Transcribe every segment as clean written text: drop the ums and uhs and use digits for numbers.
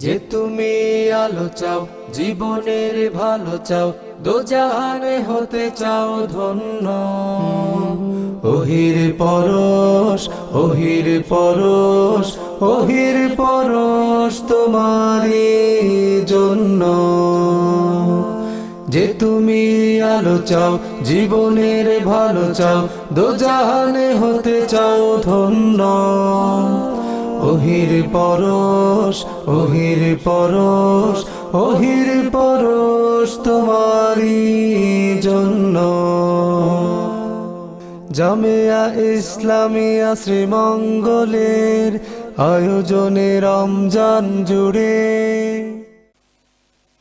যে তুমি আলো চাও, জীবনের ভালো চাও, দোজাহানে হতে চাও ধন্য। ওহির পরশ, ওহির পরশ, ওহির পরশ তোমারই জন্য। যে তুমি আলো চাও, জীবনের ভালো চাও, দোজাহানে হতে চাও ধন্য। ওহির পরশ, ওহির পরশ, ওহির পরশ তোমারই জন্য। জামিয়া ইসলামিয়া শ্রীমঙ্গলের আয়োজনে রমজান জুড়ে।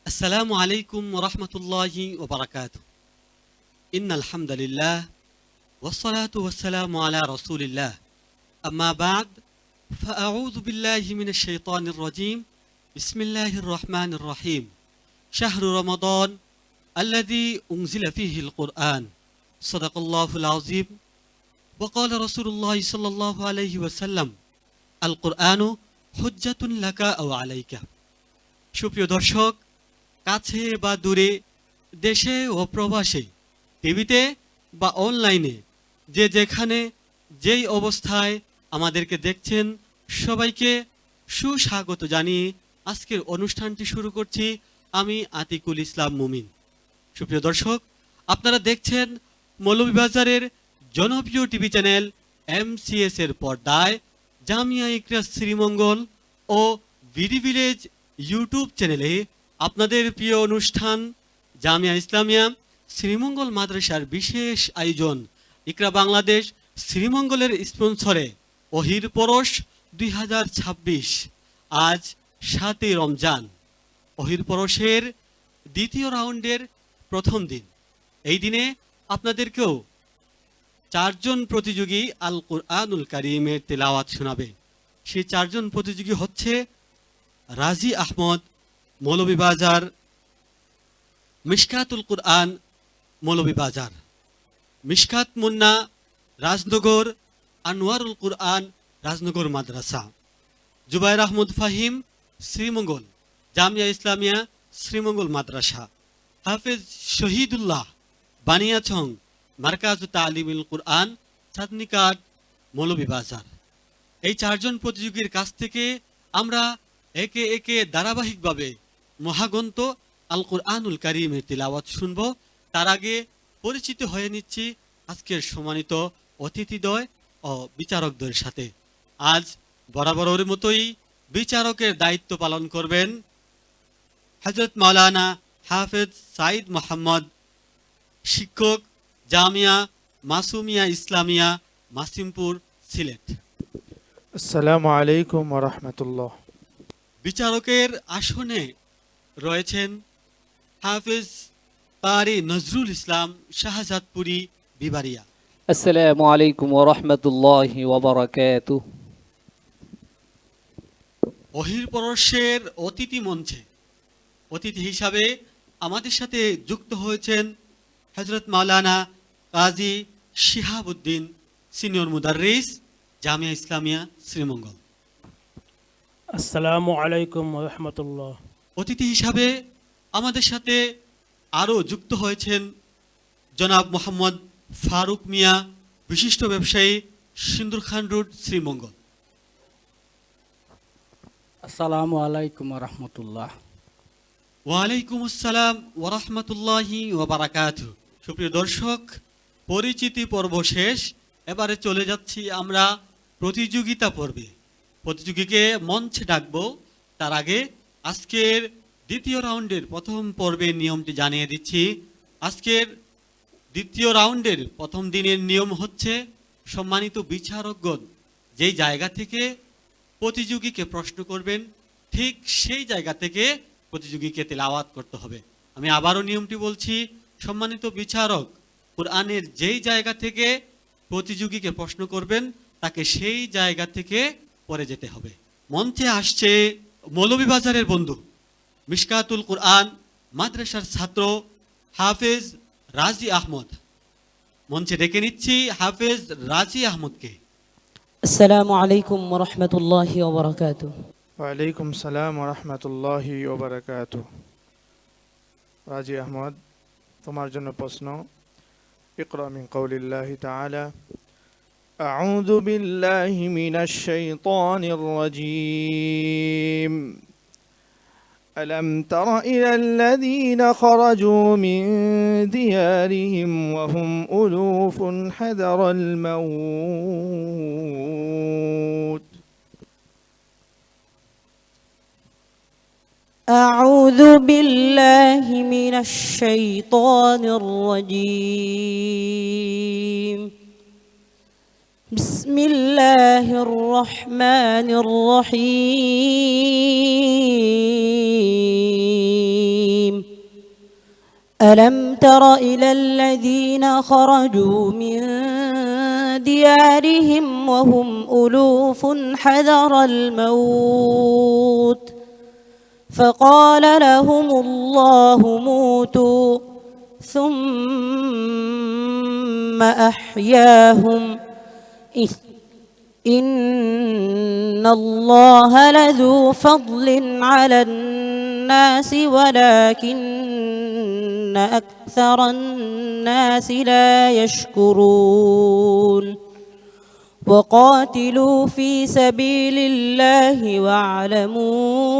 আসসালামু আলাইকুম ওয়া রাহমাতুল্লাহি ওয়া বারাকাতুহু। ইন্নাল হামদুলিল্লাহ ওয়াসসালাতু ওয়াসসালামু আলা রাসূলিল্লাহ। আম্মা বা'দ, ফাআউযু বিল্লাহি মিনাশ শাইতানির রাজীম। বিসমিল্লাহির রহমানির রহিম। শাহরু রমাদান আল্লাযী উনজিলা ফীহিল কুরআন। সাদাকাল্লাহুল আযীম। ওয়া ক্বালা রাসূলুল্লাহ সাল্লাল্লাহু আলাইহি ওয়াসাল্লাম, আল কুরআনু হুজ্জাতুন লাকা আও আলাইকা। সুপ্রিয় দর্শক, কাছে বা দূরে, দেশে ও প্রবাসে, টিভিতে বা অনলাইনে, যে যেখানে যেই অবস্থায় আমাদেরকে দেখছেন, সবাইকে সুস্বাগত জানিয়ে আজকের অনুষ্ঠানটি শুরু করছি আমি আতিকুল ইসলাম মুমিন। সুপ্রিয় দর্শক, আপনারা দেখছেন মৌলভীবাজারের জনপ্রিয় টিভি চ্যানেল MCS এর পর্দায় জামিয়া ইকরাস শ্রীমঙ্গল ও বিডি ভিলেজ ইউটিউব চ্যানেলে আপনাদের প্রিয় অনুষ্ঠান জামিয়া ইসলামিয়া শ্রীমঙ্গল মাদ্রাসার বিশেষ আয়োজন ইকরা বাংলাদেশ শ্রীমঙ্গলের স্পন্সরে ওহির পরশ 2026 আজ 7ই রমজান, ওহির পরশের দ্বিতীয় রাউন্ডের প্রথম দিন। এই দিনে আপনাদেরকেও 4 জন প্রতিযোগী আল কুরআনুল কারীমের তেলাওয়াত শোনাবে। সেই 4 জন প্রতিযোগী হচ্ছে রাজি আহমদ, মৌলভীবাজার, মিশকাতুল কুরআন, মৌলভীবাজার, মিশকাত মুন্না, রাজনগর, আনোয়ারুল কুরআন, রাজনগর মাদ্রাসা, জুবাইর আহমদ ফাহিম, শ্রীমঙ্গল জামিয়া ইসলামিয়া শ্রীমঙ্গল মাদ্রাসা, হাফেজ শহীদুল্লাহ, বানিয়াছং, মার্কাজ তালিমুল কুরআন, চাঁদনীকাট, মৌলভীবাজার। এই 4 জন প্রতিযোগীর কাছ থেকে আমরা একে একে ধারাবাহিকভাবে মহাগ্রন্থ আল কুরআনুল কারীমের তিলাওয়াত শুনব। তার আগে পরিচিত হয়ে নিচ্ছি আজকের সম্মানিত অতিথিদ্বয় ও বিচারকদের সাথে। আজ বরাবরের মতোই বিচারকের দায়িত্ব পালন করবেন হযরত মাওলানা হাফেজ সাইদ মোহাম্মদ, শিক্ষক জামিয়া মাসুমিয়া ইসলামিয়া, মাসিমপুর, সিলেট। আসসালামু আলাইকুম ওয়া রাহমাতুল্লাহ। বিচারকের আসনে রয়েছেন হাফেজ কারি নজরুল ইসলাম, শাহজাদপুরি, বিবারিয়া। আসসালামু আলাইকুম ওয়া রাহমাতুল্লাহি ওয়া বারাকাতুহু। ওহির পরশের অতিথি মঞ্চে অতিথি হিসাবে আমাদের সাথে যুক্ত হয়েছেন হযরত মাওলানা কাজী শিহাবউদ্দিন, সিনিয়র মুদাররিস, জামিয়া ইসলামিয়া শ্রীমঙ্গল। আসসালামু আলাইকুম ওয়া রাহমাতুল্লাহ। অতিথি হিসাবে আমাদের সাথে আরও যুক্ত হয়েছেন জনাব মোহাম্মদ ফারুক মিয়া, বিশিষ্ট ব্যবসায়ী, সিন্দুর খান রোড, শ্রীমঙ্গল। আসসালামু আলাইকুম ওয়া রাহমাতুল্লাহ। ওয়ালাইকুম আসসালাম ওয়া রাহমাতুল্লাহি ওয়া বারাকাতুহু। সুপ্রিয় দর্শক, পরিচিতি পর্ব শেষ, এবারে চলে যাচ্ছি আমরা প্রতিযোগিতা পর্বে। প্রতিযোগীকে মঞ্চে ডাকবো। তার আগে আজকের দ্বিতীয় রাউন্ডের প্রথম পর্বের নিয়মটি জানিয়ে দিচ্ছি। আজকের দ্বিতীয় রাউন্ডের প্রথম দিনের নিয়ম হচ্ছে, সম্মানিত বিচারকগণ যেই জায়গা থেকে প্রতিযোগীকে প্রশ্ন করবেন, ঠিক সেই জায়গা থেকে প্রতিযোগীকে তেলাওয়াত করতে হবে। আমি আবারও নিয়মটি বলছি, সম্মানিত বিচারক কুরআনের যেই জায়গা থেকে প্রতিযোগীকে প্রশ্ন করবেন, তাকে সেই জায়গা থেকে পড়ে যেতে হবে। মঞ্চে আসছে মৌলভীবাজারের বন্ধু, মিশকাতুল কুরআন মাদ্রাসার ছাত্র হাফেজ রাজি আহমদ। মঞ্চে ডেকে নিচ্ছি হাফেজ রাজি আহমদকে। আসসালামু আলাইকুম ওয়া রাহমাতুল্লাহি ওয়া বারাকাতুহু। ওয়ালাইকুম সালাম ওয়া রাহমাতুল্লাহি ওয়া বারাকাতুহু। রাজি আহমদ, তোমার জন্য প্রশ্ন। ইকরা মিন কওলিল্লাহি তাআলা আউযু বিল্লাহি মিনাশ শাইতানির রাজীম ألم تر إلى الذين خرجوا من ديارهم وهم ألوف حذر الموت أعوذ بالله من الشيطان الرجيم بسم الله الرحمن الرحيم ألم تر إلى الذين خرجوا من ديارهم وهم ألوف حذر الموت فقال لهم الله موتوا ثم أحياهم إن الله لذو فضل على الناس ولكن أكثر الناس لا يشكرون وقاتلوا في سبيل الله واعلموا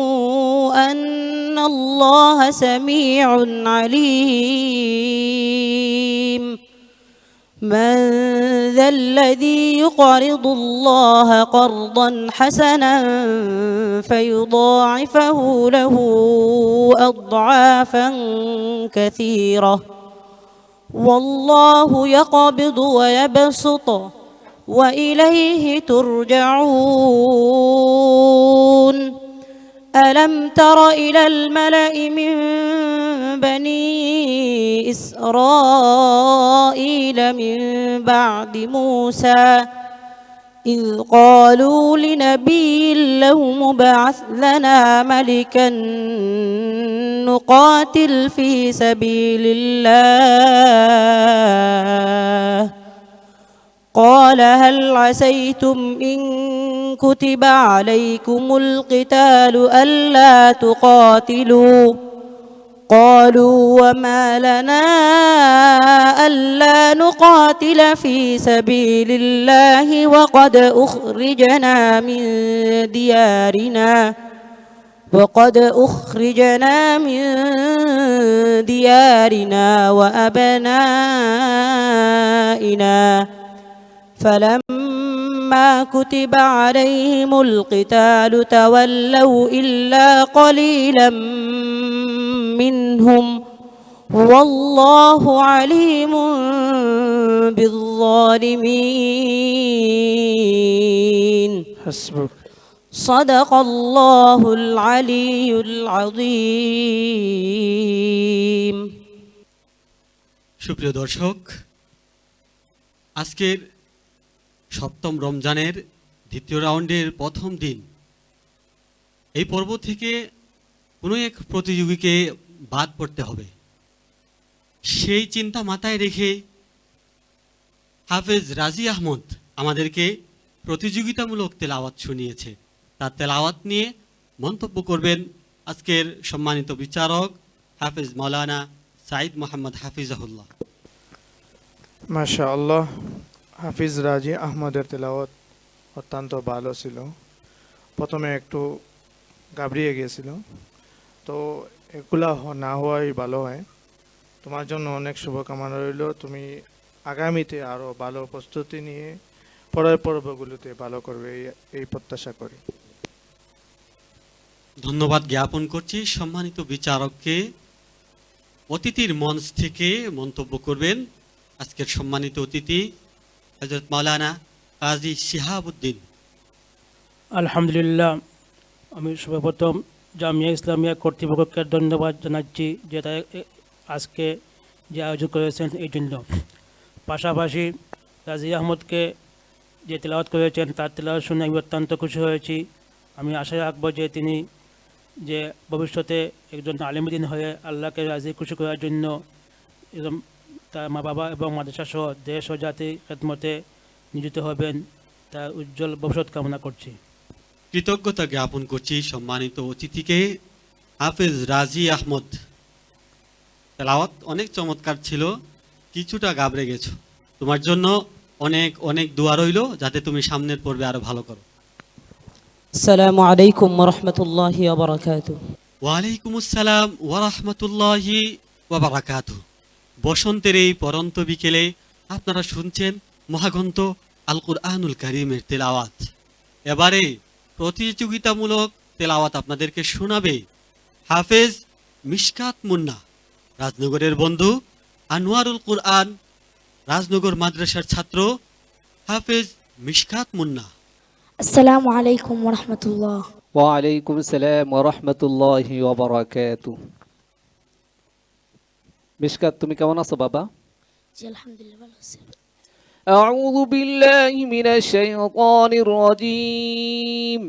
أن الله سميع عليم من ذا الذي يقرض الله قرضا حسنا فيضاعفه له أضعافا كثيرة والله يقبض ويبسط وإليه ترجعون ألم تر إلى الملأ من بني إسرائيل من بعد موسى إذ قالوا لنبي له ابعث لنا ملكا نقاتل في سبيل الله قال هل عسيتم إن كتب عليكم القتال ألا تقاتلوا قالوا وما لنا ألا نقاتل في سبيل الله وقد أخرجنا من ديارنا وأبنائنا فلما كتب عليهم القتال تولوا إلا قليلا منهم والله عليم بالظالمين حسبك صدق الله العلي العظيم সুপ্রিয় দর্শক, আজকের সপ্তম রমজানের দ্বিতীয় রাউন্ডের প্রথম দিন। এই পর্ব থেকে কোনো এক প্রতিযোগীকে বাদ পড়তে হবে, সেই চিন্তা মাথায় রেখে হাফেজ রাজি আহমদ আমাদেরকে প্রতিযোগিতামূলক তেলাওয়াত শুনিয়েছে। তার তেলাওয়াত নিয়ে মন্তব্য করবেন আজকের সম্মানিত বিচারক হাফেজ মাওলানা সাইদ মোহাম্মদ হাফিজাহুল্লাহ। মাশাআল্লাহ, হাফিজ রাজি আহমদের তেলাওয়াত অত্যন্ত ভালো ছিল। প্রথমে একটু ঘাবড়িয়ে গিয়েছিল, তো এগুলা না হওয়াই ভালো হয়। তোমার জন্য অনেক শুভকামনা রইল। তুমি আগামীতে আরও ভালো প্রস্তুতি নিয়ে পরের পর্বগুলোতে ভালো করবে এই প্রত্যাশা করি। ধন্যবাদ জ্ঞাপন করছি সম্মানিত বিচারককে। অতিথির মঞ্চ থেকে মন্তব্য করবেন আজকের সম্মানিত অতিথি হযরত মাওলানা কাজী শিহাবুদ্দিন। আলহামদুলিল্লাহ, আমি সর্বপ্রথম জামিয়া ইসলামিয়া কর্তৃপক্ষকে ধন্যবাদ জানাচ্ছি যে তারা আজকে যে আয়োজন করেছেন এই জন্য। পাশাপাশি রাজি আহমদকে যে তেলাওয়াত করেছেন তার তেলাওয়াত শুনে আমি অত্যন্ত খুশি হয়েছি। আমি আশা রাখবো যে তিনি যে ভবিষ্যতে একজন আলেমুদ্দিন হয়ে আল্লাহকে রাজি খুশি করার জন্য এবং তার মা বাবা এবং মাদ্রাসা সহ দেশ ও জাতির খেদমতে নিয়োজিত হবেন, তার উজ্জ্বল ভবিষ্যৎ কামনা করছি। কৃতজ্ঞতা জ্ঞাপন করছি সম্মানিত অতিথিকে হাফেজ রাজি আহমদ। তেলাওয়াত অনেক চমৎকার ছিল, কিছুটা গাবড়ে গেছো। তোমার জন্য অনেক অনেক দোয়া রইল যাতে তুমি সামনের পর্বে আরো ভালো করো। السلام عليكم ورحمة الله وبركاته. ওয়ালাইকুম আসসালাম ওয়া রাহমাতুল্লাহি ওয়া বারাকাতুহু। বসন্তের এই পরন্ত বিকেলে আপনারা শুনছেন মহাগ্রন্থ আল কুরআনুল কারীমের তেলাওয়াত। এবারে প্রতিযোগিতামূলক তেলাওয়াত আপনাদেরকে শোনাবে হাফেজ মিশকাত মুন্না, রাজনগরের বন্ধু, আনোয়ারুল কুরআন রাজনগর মাদ্রাসার ছাত্র হাফেজ মিশকাত মুন্না। السلام عليكم ورحمة الله. ওয়ালাইকুম আসসালাম ওয়া রাহমাতুল্লাহি ওয়া বারাকাতুহু। মিশকাত, তুমি কেমন আছো বাবা? جي الحمد لله بالخير. أعوذ بالله من الشيطان الرجيم.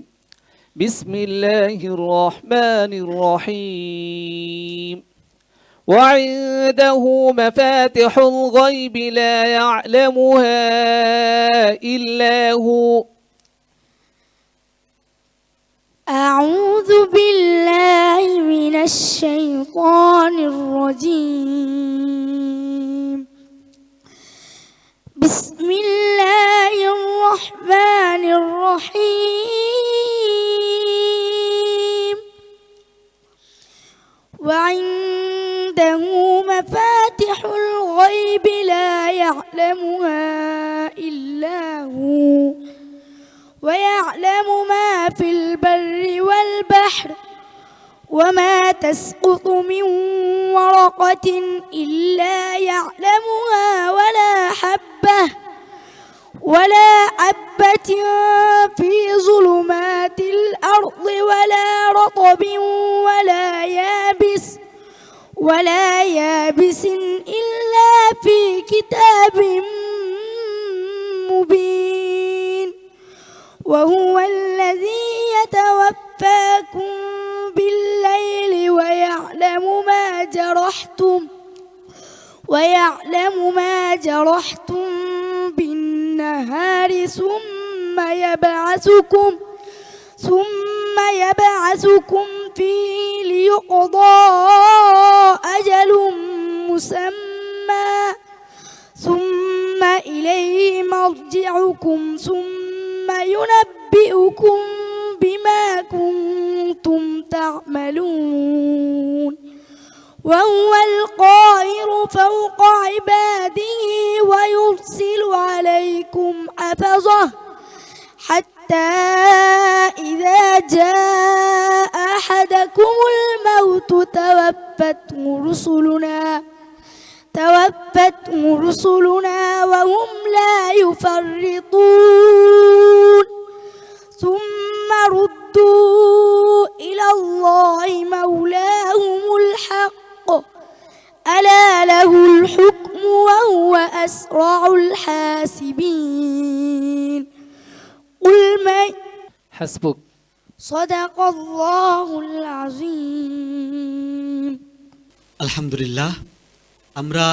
بسم الله الرحمن الرحيم. وعنده مفاتح الغيب لا يعلمها إلا هو. أعوذ بالله من الشيطان الرجيم. بسم الله الرحمن الرحيم. وعنده مفاتح الغيب لا يعلمها إلا هو ويعلم ما في البر والبحر وما تسقط من ورقة إلا يعلمها ولا حبة في ظلمات الأرض ولا رطب ولا يابس إلا في كتاب مبين. وهو الذي يتوفاكم بالليل ويعلم ما جرحتم بالنهار ثم يبعثكم فيه ليقضى أجل مسمى ثم إليه مرجعكم ثم ينبئكم بما كنتم تعملون. وهو القاهر فوق عباده ويرسل عليكم حفظه حتى إذا جاء أحدكم الموت توفته رسلنا وهم لا يفرطون. ثم ردوا إلى الله مولاهم الحق ألا له الحكم وهو أسرع الحاسبين. قل من حسبك. صدق الله العظيم. আলহামদুলিল্লাহ, আমরা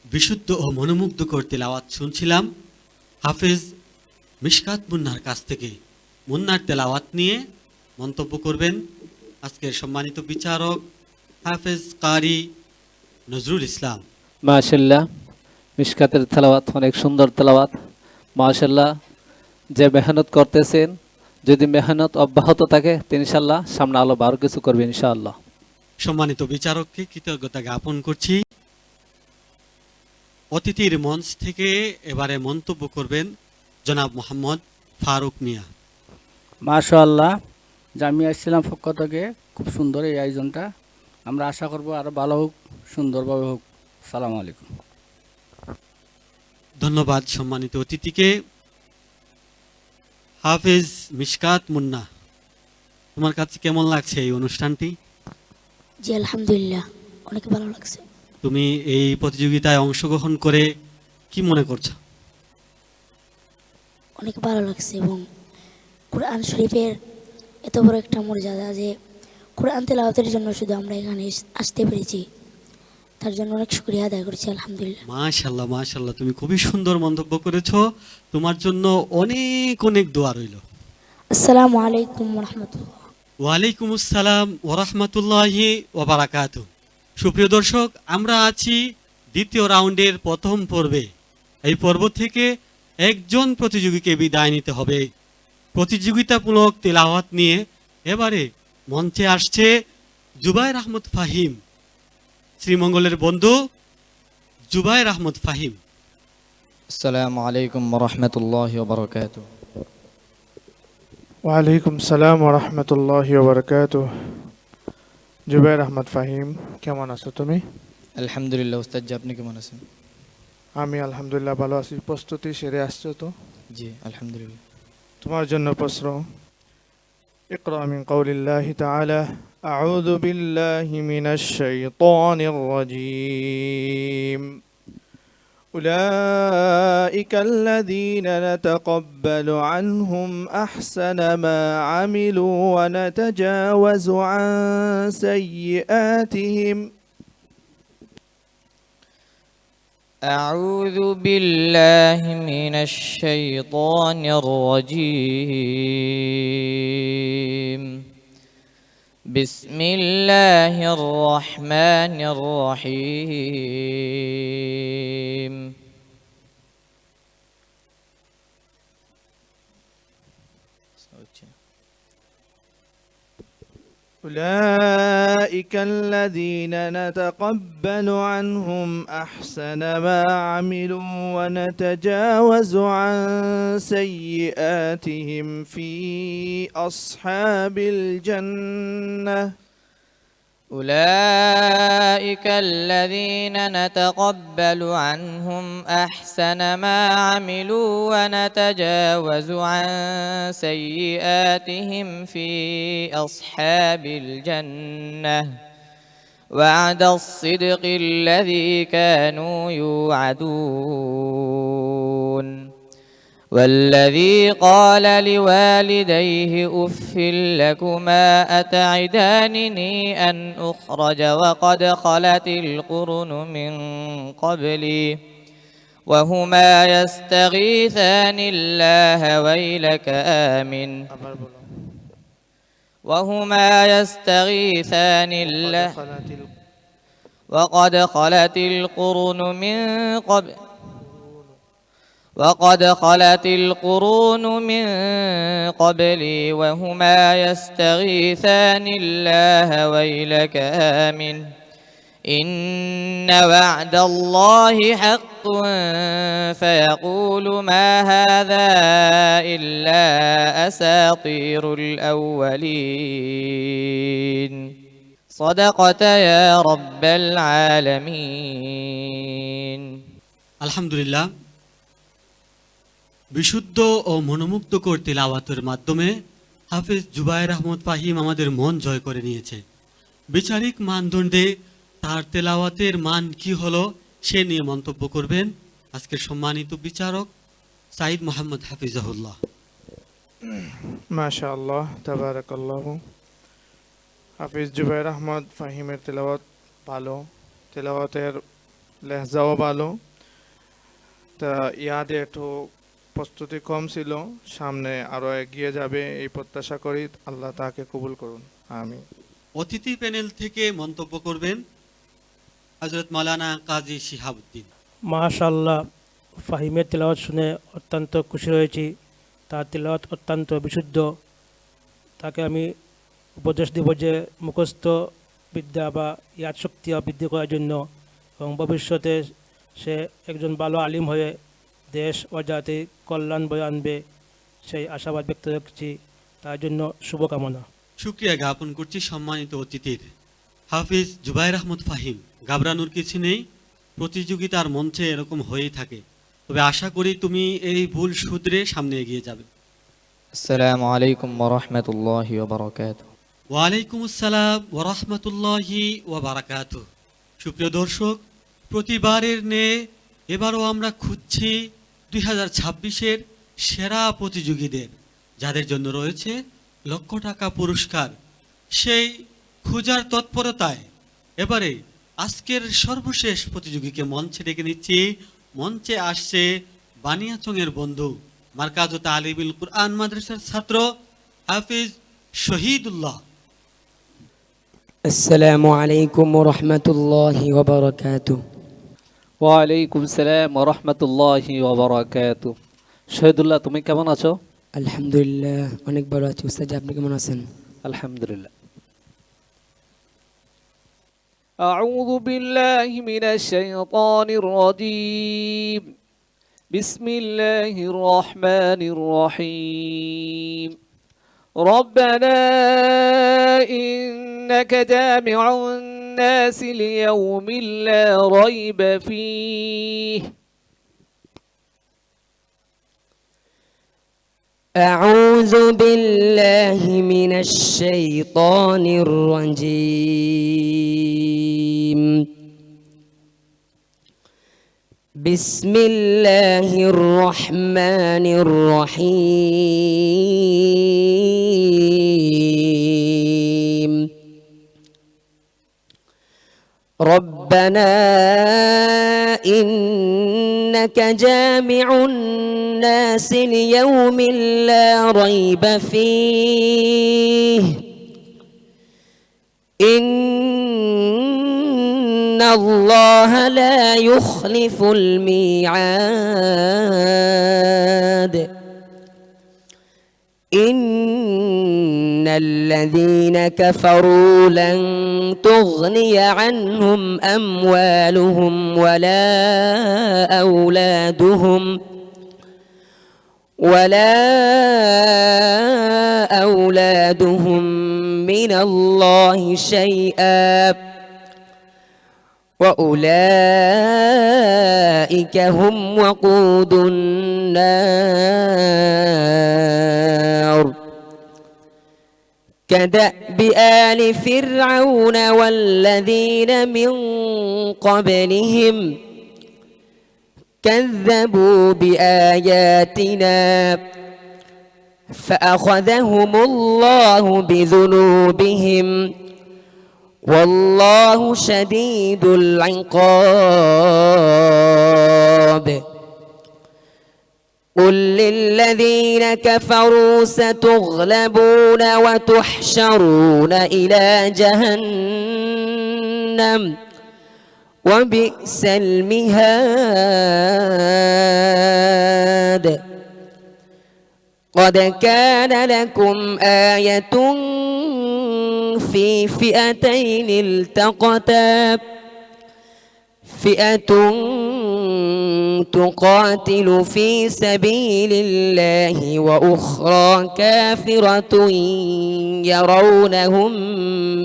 বিশুদ্ধ ও মনোমুগ্ধকর তেলাওয়াত শুনছিলাম হাফেজ মিশকাত মুন্নার কাছ থেকে। মুন্নার তেলাওয়াত নিয়ে মন্তব্য করবেন আজকের সম্মানিত বিচারক হাফেজ কারি নজরুল ইসলাম। মাশাআল্লাহ, মিশকাতের তেলাওয়াত অনেক সুন্দর তেলাওয়াত। মাশাআল্লাহ, যে মেহনত করতেছেন, যদি মেহনত অব্যাহত থাকে ইনশাআল্লাহ সামনে আলো আরো কিছু করবে ইনশাআল্লাহ। সম্মানিত বিচারককে কৃতজ্ঞতা জ্ঞাপন করছি। অতিথির মঞ্চ থেকে এবারে মন্তব্য করবেন জনাব মোহাম্মদ ফারুক মিয়া। মাশাআল্লাহ, জামিয়া ইসলাম পক্ষ থেকে খুব সুন্দর এই আয়োজনটা। আমরা আশা করব আরো ভালো হোক, সুন্দরভাবে হোক। সালাম আলাইকুম। ধন্যবাদ সম্মানিত অতিথিকে। হাফেজ মিশকাত মুন্না, তোমার কাছে কেমন লাগছে এই অনুষ্ঠানটি? জি আলহামদুলিল্লাহ, অনেক ভালো লাগছে। তুমি এই প্রতিযোগিতায় অংশগ্রহণ করে কি মনে করছো? অনেক ভালো লাগছে এবং কোরআন শরীফের এত বড় একটা মর্যাদা যে কোরআন তেলাওয়াতের জন্য শুধু আমরা এখানে আসতে পেরেছি, তার জন্য অনেক শুকরিয়া আদায় করছি আলহামদুলিল্লাহ। মাশাআল্লাহ মাশাআল্লাহ, তুমি খুবই সুন্দর মন্তব্য করেছো। তোমার জন্য অনেক অনেক দোয়া রইল। আসসালামু আলাইকুম রহমতুল্লাহ। ওয়ালাইকুম আসসালাম ওরহমতুল্লাহি ওবারাকাত। সুপ্রিয় দর্শক, আমরা আছি দ্বিতীয় রাউন্ডের প্রথম পর্বে। এই পর্ব থেকে একজন প্রতিযোগীকে বিদায় নিতে হবে। প্রতিযোগিতামূলক তেলাওয়াত নিয়ে এবারে মঞ্চে আসছে জুবায়ের আহমদ ফাহিম, শ্রীমঙ্গলের বন্ধু জুবায়ের আহমদ ফাহিম। আসসালামু আলাইকুম রহমতুল্লাহ বারকাত। ওয়ালাইকুম সালাম রহমতুল্লাহি ওবরকাতুহ। জুবায়ের আহমদ ফাহিম, কেমন আছো তুমি? আলহামদুলিল্লাহ উস্তাদ জি, আপনি কেমন আছেন? আমি আলহামদুলিল্লাহ ভালো আছি। প্রস্তুতি সেরে আসছো তো? জি আলহামদুলিল্লাহ। তোমার জন্য প্রশ্ন। ইকরা মিন কওলিল্লাহি তাআলা আউযু বিল্লাহি মিনাশ শাইতানির রাজীম। أولئك الذين نتقبل عنهم أحسن ما عملوا ونتجاوز عن سيئاتهم. أعوذ بالله من الشيطان الرجيم. بسم الله الرحمن الرحيم. أولئك الذين نتقبل عنهم أحسن ما عملوا ونتجاوز عن سيئاتهم في أصحاب الجنة. أولئك الذين نتقبل عنهم أحسن ما عملوا ونتجاوز عن سيئاتهم في أصحاب الجنة وعد الصدق الذي كانوا يوعدون. والذي قال لوالديه أف لكما أتعدانني أن أخرج وقد خلت القرن من قبلي وهما يستغيثان الله ويلك آمن وهما يستغيثان الله وقد خلت القرون من قبلي وهما يستغيثان الله ويلك آمن إن وعد الله حق فيقول ما هذا إلا أساطير الأولين. صدقت يا رب العالمين. আলহামদুলিল্লাহ, বিশুদ্ধ ও মনোমুগ্ধকর তিলাওয়াতের মাধ্যমে হাফেজ জুবায়ের আহমদ ফাহিম আমাদের মন জয় করে নিয়েছে। বিচারিক মানদণ্ডে তার তেলাওয়াতের মান কি হলো সে নিয়ে মন্তব্য করবেন আজকের সম্মানিত বিচারক সাইদ মোহাম্মদ হাফিজাহুল্লাহ। মাশাআল্লাহ, তাবারাকাল্লাহ। হাফিজ জুবায়ের আহমদ ফাহিমের তেলাওয়াত ভালো, তেলাওয়াতের লেহজাও ভালো। তা ইয়াদে একটু প্রস্তুতি কম ছিল, সামনে আরো এগিয়ে যাবে এই প্রত্যাশা করি। আল্লাহ তাকে কবুল করুন, আমিন। অতিথি প্যানেল থেকে মন্তব্য করবেন হযরত মাওলানা কাজী শিহাবউদ্দিন। মাশাআল্লাহ, ফাহিমের তেলাওয়াত শুনে অত্যন্ত খুশি হয়েছি। তার তেলাওয়াত অত্যন্ত বিশুদ্ধ। তাকে আমি উপদেশ দেব যে মুখস্থ বিদ্যা বা ইয়াদ শক্তি বৃদ্ধি করার জন্য এবং ভবিষ্যতে সে একজন ভালো আলিম হয়ে দেশ ও জাতির কল্যাণ বয়ে আনবে সেই আশাবাদ ব্যক্ত করছি। তার জন্য শুভকামনা। শুকরিয়া জ্ঞাপন করছি সম্মানিত অতিথির। হাফিজ জুবায়ের আহমদ ফাহিম, ঘাবড়ানোর কিছু নেই, প্রতিযোগিতার মঞ্চে এরকম হয়েই থাকে। তবে আশা করি তুমি এই ভুল শুধরে সামনে এগিয়ে যাবে। আসসালামু আলাইকুম রহমতুল্লাহ বারকাত। ওয়ালাইকুম আসসালাম ওরহমতুল্লাহি ওবারাকাতুহ। সুপ্রিয় দর্শক, প্রতিবারের ন্যায় এবারও আমরা খুঁজছি 2026-এর সেরা প্রতিযোগীদের, যাদের জন্য রয়েছে লক্ষ টাকা পুরস্কার। সেই খোঁজার তৎপরতায় এবারে আজকের সর্বশেষ প্রতিযোগীকে মঞ্চে ডেকে নিচ্ছি। মঞ্চে আসছে বানিয়াচংয়ের বন্ধু, মার্কাজ তালিবুল কুরআন মাদ্রাসার ছাত্র হাফিজ শহীদুল্লাহ। আসসালামু আলাইকুম ওয়া রাহমাতুল্লাহি ওয়া বারাকাতুহু। ওয়ালাইকুম সালাম ওয়া রাহমাতুল্লাহি ওয়া বারাকাতুহু। শহীদুল্লাহ, তুমি কেমন আছো? আলহামদুলিল্লাহ, অনেক ভালো আছি উস্তাদ, আপনি কেমন আছেন? আলহামদুলিল্লাহ। أعوذ بالله من الشيطان الرجيم. بسم الله الرحمن الرحيم. ربنا إنك جامع الناس ليوم لا ريب فيه. أعوذ بالله من الشيطان الرجيم. بسم الله الرحمن الرحيم. ربنا إنك جامع الناس ليوم لا ريب فيه. إن الله لا يخلف الميعاد. إن الذين كفروا لن تغني عنهم أموالهم ولا أولادهم من الله شيئا وأولئك هم وقود النار. كدأب آل فرعون والذين من قبلهم كذبوا بآياتنا فأخذهم الله بذنوبهم والله شديد العقاب. قل للذين كفروا ستغلبون وتحشرون إلى جهنم وبئس المهاد. قد كان لكم آية في فئتين التقتا فئة تقاتل في سبيل الله وأخرى كافرة يرونهم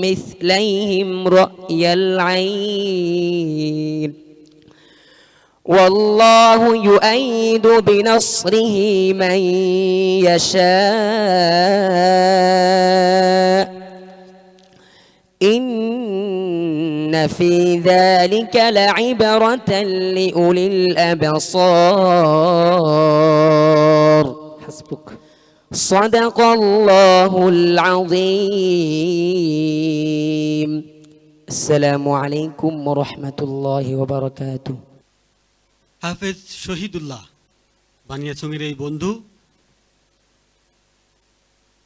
مثليهم رأي العين والله يؤيد بنصره من يشاء. إن في ذلك لعبرة لأولي الأبصار. حسبك. صدق الله العظيم. السلام عليكم ورحمة الله وبركاته. হাফেজ শহীদুল্লাহ বানিয়াচংয়ের এই বন্ধু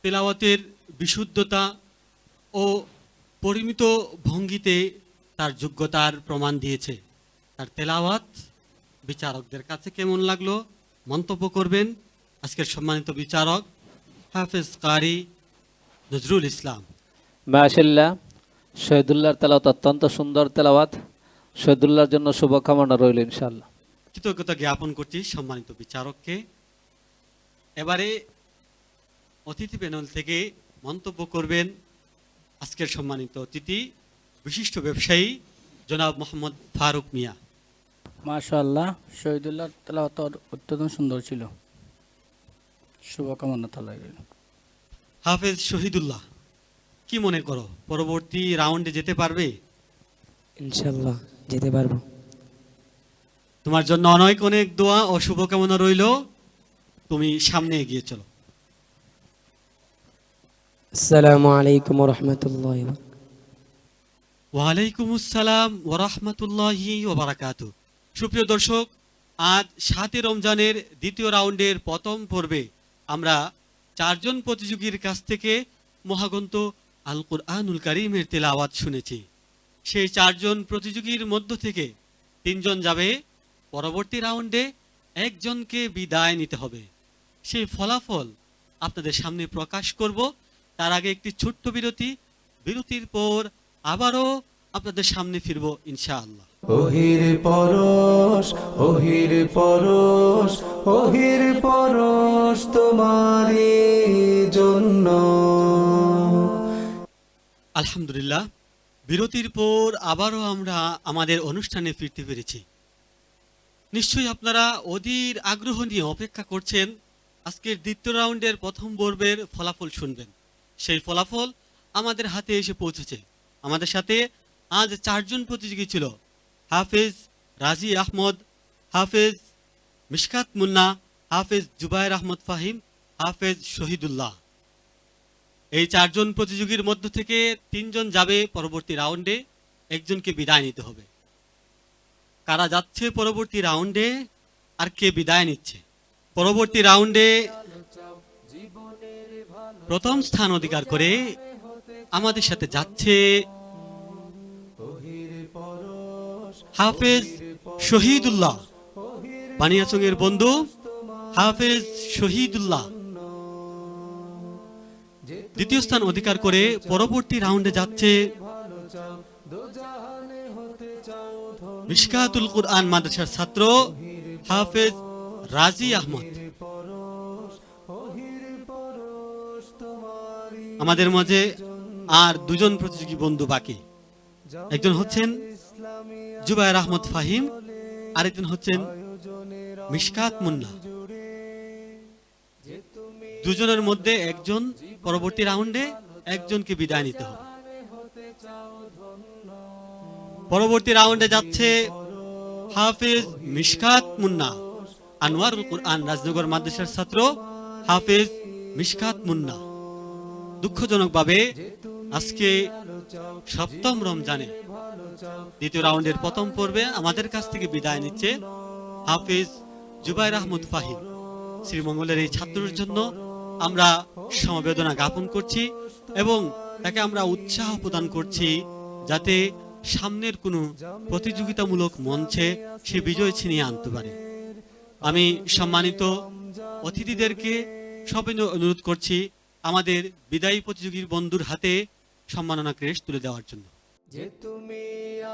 তেলাওয়াতের বিশুদ্ধতা ও পরিমিত ভঙ্গিতে তার যোগ্যতার প্রমাণ দিয়েছে। তার তেলাওয়াত বিচারকদের কাছে কেমন লাগলো মন্তব্য করবেন আজকের সম্মানিত বিচারক হাফেজ কারি নজরুল ইসলাম। মাশাআল্লাহ, শহীদুল্লাহর তেলাওয়াত অত্যন্ত সুন্দর তেলাওয়াত। শহীদুল্লাহর জন্য শুভকামনা রইল ইনশাআল্লাহ। কৃতজ্ঞতা জ্ঞাপন করছি সম্মানিত বিচারককে। এবারে অতিথি প্যানেল থেকে মন্তব্য করবেন আজকের সম্মানিত অতিথি বিশিষ্ট ব্যবসায়ী জনাব মোহাম্মদ ফারুক মিয়া। মাশাআল্লাহ, শহীদুল্লাহর তেলাওয়াত অত্যন্ত সুন্দর ছিল। শুভকামনা থাকল। হাফেজ শহীদুল্লাহ, কি মনে করো পরবর্তী রাউন্ডে যেতে পারবে? ইনশাআল্লাহ যেতে পারবো। তোমার জন্য অনেক অনেক দোয়া ও শুভকামনা রইল। তুমি সামনে এগিয়ে চলো। আসসালামু আলাইকুম ওয়া রাহমাতুল্লাহি ওয়া বারাকাতুহু। ওয়ালাইকুম আসসালাম ওয়া রাহমাতুল্লাহি ওয়া বারাকাতুহু। সুপ্রিয় দর্শক, আজ ৭ রমজানের দ্বিতীয় রাউন্ডের প্রথম পর্বে আমরা চারজন প্রতিযোগীর কাছ থেকে মহাগ্রন্থ আল কুরআনুল কারীমের তেলাওয়াত শুনেছি। সেই চারজন প্রতিযোগীর মধ্য থেকে তিনজন যাবে পরবর্তী রাউন্ডে, একজনকে বিদায় নিতে হবে। সেই ফলাফল আপনাদের সামনে প্রকাশ করব। তার আগে একটি ছোট্ট বিরতি, বিরতির পর আবারও আপনাদের সামনে ফিরব ইনশাআল্লাহ। ওহির পরশ, ওহির পরশ, ওহির পরশ তোমারই জন্য। আলহামদুলিল্লাহ, বিরতির পর আবারও আমরা আমাদের অনুষ্ঠানে ফিরতে পেরেছি। নিশ্চয়ই আপনারা অধীর আগ্রহ নিয়ে অপেক্ষা করছেন আজকের দ্বিতীয় রাউন্ডের প্রথম পর্বের ফলাফল শুনবেন। সেই ফলাফল আমাদের হাতে এসে পৌঁছেছে। আমাদের সাথে আজ চারজন প্রতিযোগী ছিল: হাফেজ রাজি আহমদ, হাফেজ মিশকাত মুন্না, হাফেজ জুবায়ের আহমদ ফাহিম, হাফেজ শহীদুল্লাহ। এই চারজন প্রতিযোগীর মধ্য থেকে তিনজন যাবে পরবর্তী রাউন্ডে, একজনকে বিদায় নিতে হবে। কারা যাচ্ছে পরবর্তী রাউন্ডে আর কে বিদায় নিচ্ছে? পরবর্তী রাউন্ডে প্রথম স্থান অধিকার করে আমাদের সাথে যাচ্ছে হাফেজ শহীদুল্লাহ, বানিয়াচংয়ের বন্ধু হাফেজ শহীদুল্লাহ। দ্বিতীয় স্থান অধিকার করে পরবর্তী রাউন্ডে যাচ্ছে মিশকাতুল কুরআন মাদ্রাসার ছাত্র হাফেজ রাজি আহমদ। আমাদের মাঝে আর দুজন প্রতিযোগী বন্ধু বাকি। একজন হচ্ছেন জুবায়ের আহমদ ফাহিম, আরেকজন হচ্ছেন মিশকাত মুন্না। দুজনের মধ্যে একজন পরবর্তী রাউন্ডে একজনকে বিদায় নিতে হবে। পরবর্তী রাউন্ডে যাচ্ছে হাফেজ মিশকাত মুন্না, আনোয়ারুল কুরআন রাজনগর মাদ্রাসার ছাত্র হাফেজ মিশকাত মুন্না। দুঃখজনকভাবে আজকে সপ্তম রমজানে দ্বিতীয় রাউন্ডের প্রথম পর্বে আমাদের কাছ থেকে বিদায় নিচ্ছে হাফেজ জুবায়ের আহমদ ফাহিম। শ্রীমঙ্গলের এই ছাত্রের জন্য আমরা সমবেদনা জ্ঞাপন করছি এবং তাকে আমরা উৎসাহ প্রদান করছি যাতে সামনের কোনো প্রতিযোগিতামূলক মঞ্চে সে বিজয় ছিনিয়ে আনতে পারে। আমি সম্মানিত অতিথিদেরকে সবিনয় অনুরোধ করছি আমাদের বিদায়ী প্রতিযোগীর বন্ধুর হাতে সম্মাননা ক্রেস্ট তুলে দেওয়ার জন্য। যে তুমি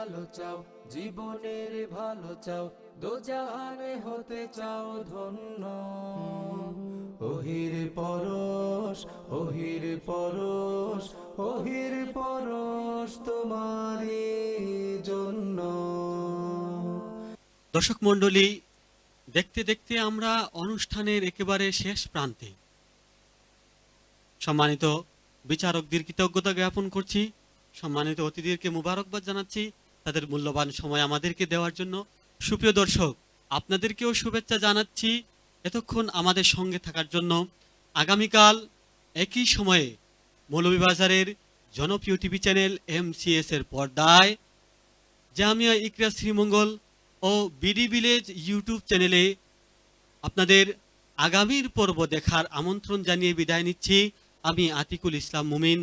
আলো চাও, জীবনের ভালো চাও, দোজাহানে হতে চাও ধন্য। ওহির পরশ, ওহির পরশ, ওহির পরশ তোমারই জন্য। দর্শক মণ্ডলী, দেখতে দেখতে আমরা অনুষ্ঠানের একেবারে শেষ প্রান্তে। সম্মানিত বিচারকদের কৃতজ্ঞতা জ্ঞাপন করছি, সম্মানিত অতিথিদেরকে মুবারকবাদ জানাচ্ছি তাদের মূল্যবান সময় আমাদেরকে দেওয়ার জন্য। সুপ্রিয় দর্শক, আপনাদেরকেও শুভেচ্ছা জানাচ্ছি এতক্ষণ আমাদের সঙ্গে থাকার জন্য। আগামীকাল একই সময়ে মৌলভীবাজারের জনপ্রিয় টিভি চ্যানেল MCS এর পর্দায় জামিয়া ইকরা শ্রীমঙ্গল ও বিডি ভিলেজ ইউটিউব চ্যানেলে আপনাদের আগামীর পর্ব দেখার আমন্ত্রণ জানিয়ে বিদায় নিচ্ছি আমি আতিকুল ইসলাম মুমিন।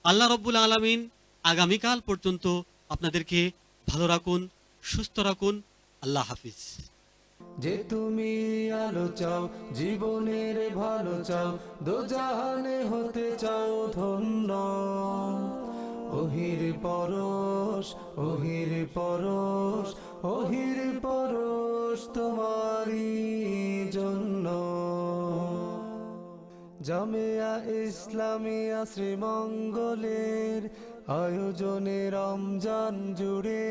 আল্লাহ রব্বুল আলামিন আগামীকাল পর্যন্ত আপনাদেরকে ভালো রাখুন, সুস্থ রাখুন। আল্লাহ হাফিজ। যে তুমি আলো চাও, জীবনের ভালো চাও, দোজাহানে হতে চাও ধন্য। ওহির পরশ, ওহির পরশ, ওহির পরশ তোমারই জন্য। জামিয়া ইসলামিয়া শ্রীমঙ্গলের আয়োজনে রমজান জুড়ে